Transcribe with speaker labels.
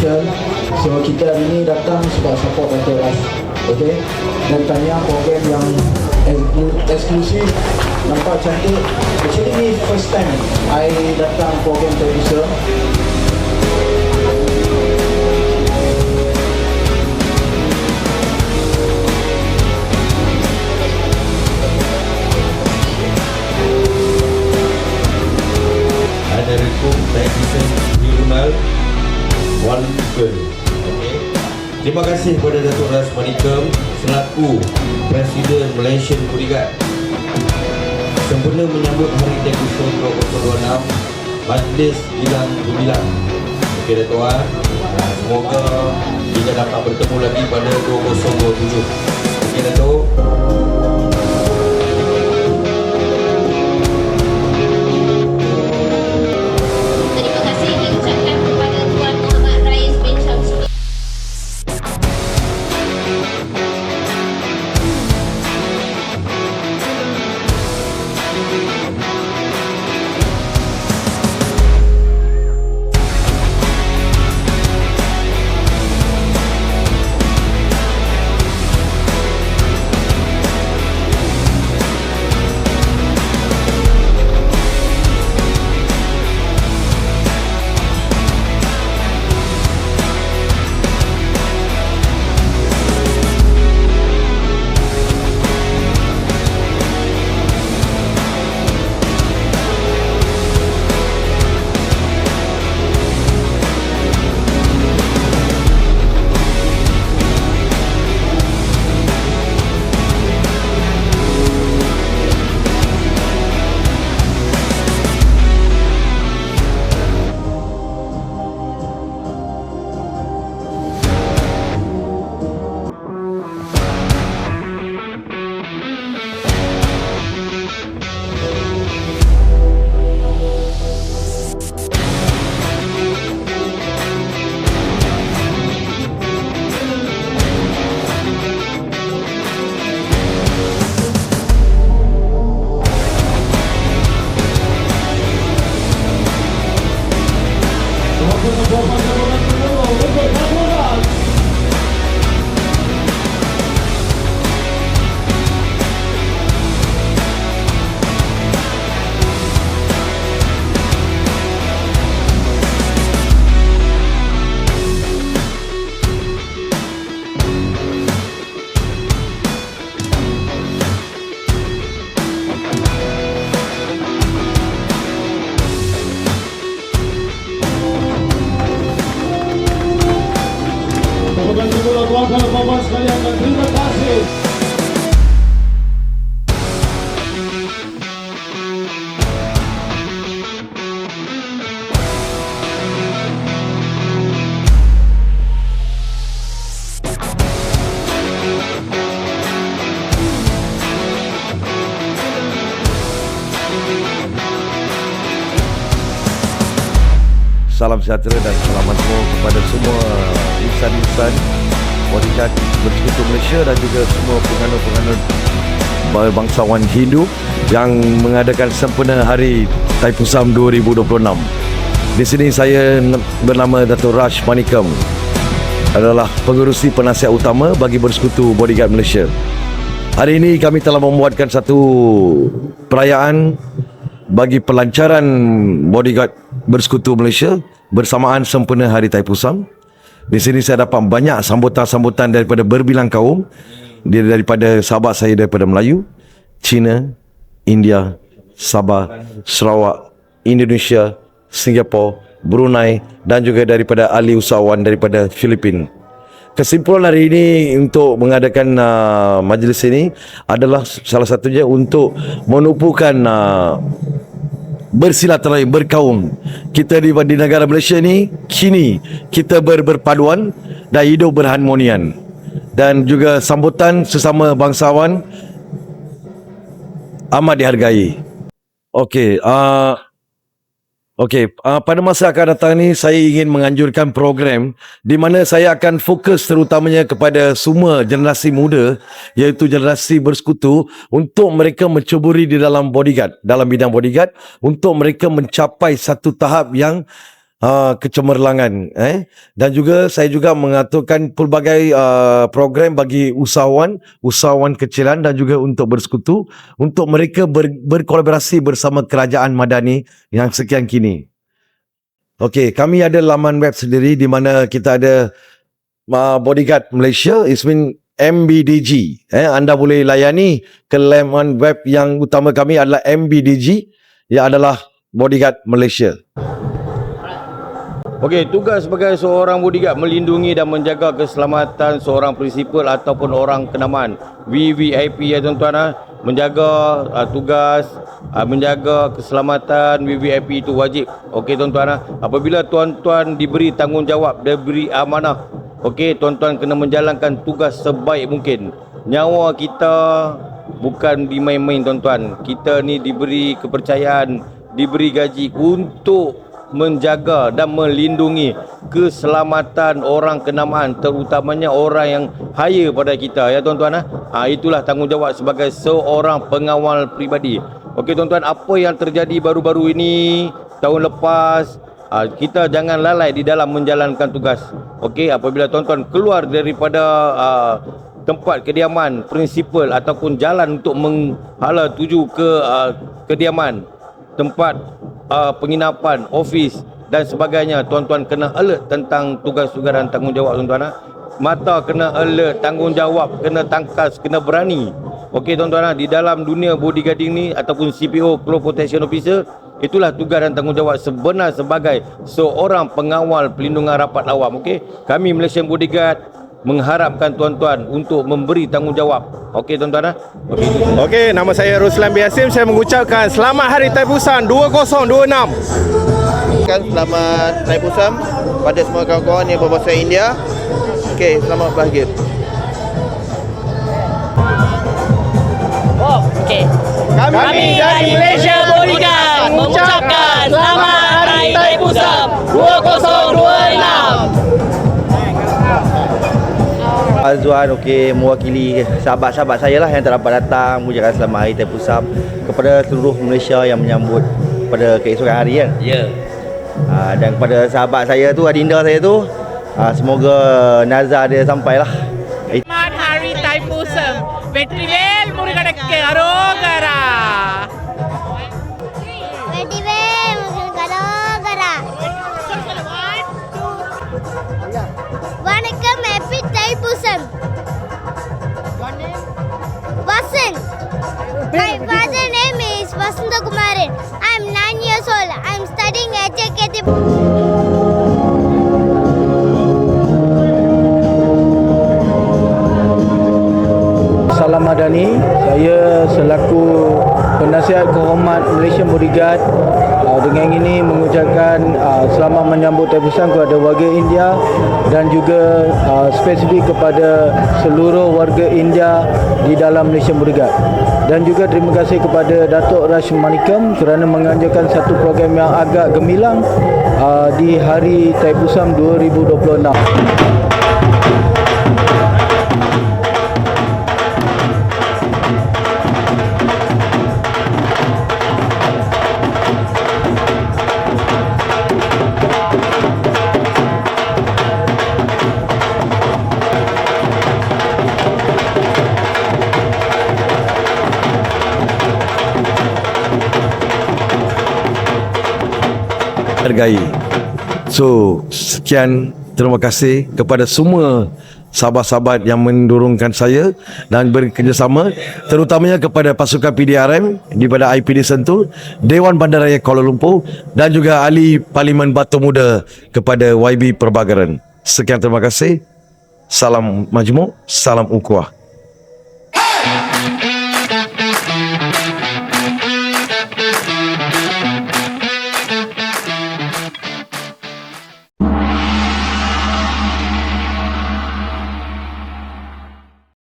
Speaker 1: Malaysia. So kita hari ni datang sebab support Dr. Ras. Okay, dan tanya program yang eksklusif, nampak cantik. Actually ni first time I datang program televisyen.
Speaker 2: Assalamualaikum, saya Kristen Hirunal Walukan. Okay. Terima kasih kepada Datuk Ras Manikem selaku Presiden Malaysian Bodyguard. Sempena menyambut Hari Tekusun 2026, majlis bilang gemilang. Okey Datuk Wan, semoga kita dapat bertemu lagi pada 2027. Okey Datuk.
Speaker 3: Tuan-tuan sekalian, terima kasih.
Speaker 4: Salam sejahtera dan selamat semua kepada semua insan-insan bodyguard Bersekutu Malaysia dan juga semua penganut-penganut bangsawan Hindu yang mengadakan sempena Hari Taipusam 2026. Di sini saya bernama Datuk Ras Manikem, adalah pengerusi penasihat utama bagi Bersekutu Bodyguard Malaysia. Hari ini kami telah membuatkan satu perayaan bagi pelancaran bodyguard Bersekutu Malaysia bersamaan sempena Hari Taipusam. Di sini saya dapat banyak sambutan-sambutan daripada berbilang kaum, daripada sahabat saya daripada Melayu, China, India, Sabah, Sarawak, Indonesia, Singapura, Brunei dan juga daripada ahli usahawan daripada Filipina. Kesimpulan hari ini untuk mengadakan majlis ini adalah salah satunya untuk menumpukan bersilaturahim, berkaum. Kita di negara Malaysia ni kini kita berpaduan dan hidup berharmonian, dan juga sambutan sesama bangsawan amat dihargai. Pada masa akan datang ni saya ingin menganjurkan program di mana saya akan fokus terutamanya kepada semua generasi muda, iaitu generasi bersekutu, untuk mereka mencuburi di dalam bodyguard, dalam bidang bodyguard, untuk mereka mencapai satu tahap yang kecemerlangan. Dan juga saya juga mengaturkan pelbagai program bagi usahawan kecilan dan juga untuk bersekutu untuk mereka berkolaborasi bersama kerajaan madani yang sekian kini. Okey, kami ada laman web sendiri di mana kita ada Bodyguard Malaysia, it's been MBDG. Anda boleh layani ke laman web yang utama kami adalah MBDG, yang adalah Bodyguard Malaysia.
Speaker 2: Okey, tugas sebagai seorang bodyguard melindungi dan menjaga keselamatan seorang prinsipal ataupun orang kenaman VVIP ya tuan-tuan. Menjaga tugas menjaga keselamatan VVIP itu wajib. Okey tuan-tuan, apabila tuan-tuan diberi tanggungjawab, diberi amanah, okey tuan-tuan kena menjalankan tugas sebaik mungkin. Nyawa kita bukan dimain-main tuan-tuan. Kita ni diberi kepercayaan, diberi gaji untuk menjaga dan melindungi keselamatan orang kenamaan, terutamanya orang yang hire pada kita ya tuan-tuan. Itulah tanggungjawab sebagai seorang pengawal peribadi. Okey tuan-tuan, apa yang terjadi baru-baru ini, tahun lepas, kita jangan lalai di dalam menjalankan tugas. Okey, apabila tuan-tuan keluar daripada tempat kediaman prinsipal ataupun jalan untuk menghala tuju ke kediaman, tempat penginapan, ofis dan sebagainya, tuan-tuan kena alert tentang tugas-tugas dan tanggungjawab tuan-tuan. Mata kena alert, tanggungjawab, kena tangkas, kena berani. Okey tuan-tuan, di dalam dunia bodyguarding ni ataupun CPO, Close Protection Officer, itulah tugas dan tanggungjawab sebenar sebagai seorang pengawal pelindungan rapat awam. Okey, kami Malaysian Bodyguard mengharapkan tuan-tuan untuk memberi tanggungjawab. Okey tuan-tuan.
Speaker 5: Okey, nama saya Ruslan Biasim. Saya mengucapkan selamat Hari Taipusan 2026.
Speaker 6: Selamat Taipusan pada semua kawan-kawan yang berbahasa India. Okey, selamat bahagia.
Speaker 7: Okey. Kami dari Malaysia Bodyguard mengucapkan selamat Hari Taipusan 2026.
Speaker 8: Azwan mewakili sahabat-sahabat saya lah yang tak dapat datang mengucapkan selamat Hari Taipusan kepada seluruh Malaysia yang menyambut pada keesokan hari kan.
Speaker 7: Ya.
Speaker 8: Dan kepada sahabat saya tu, adinda saya tu, semoga nazar dia sampailah.
Speaker 7: Selamat Hari Taipusan. Vetrivel Murugadakku Arogara.
Speaker 9: Vetrivel Murugadakku Arogara. Vanakkam, happy Taipusan. Vasan. My father name is Vasanta Kumaran. I'm 9 years old. I'm studying HKT.
Speaker 1: Salam Madani, saya selaku penasihat kehormat Malaysian Bodyguard dengan ini mengucapkan selamat menyambut Taipusan kepada warga India dan juga spesifik kepada seluruh warga India di dalam Malaysian Bodyguard. Dan juga terima kasih kepada Datuk Raj Manikam kerana menganjurkan satu program yang agak gemilang di Hari Taipusan 2026.
Speaker 4: Hargai. So, sekian, terima kasih kepada semua sahabat-sahabat yang mendorongkan saya dan bekerjasama, terutamanya kepada pasukan PDRM daripada IPD Sentul, Dewan Bandaraya Kuala Lumpur dan juga Ahli Parlimen Batu Muda kepada YB Perbagaran. Sekian, terima kasih. Salam majmuk, salam ukhuwah.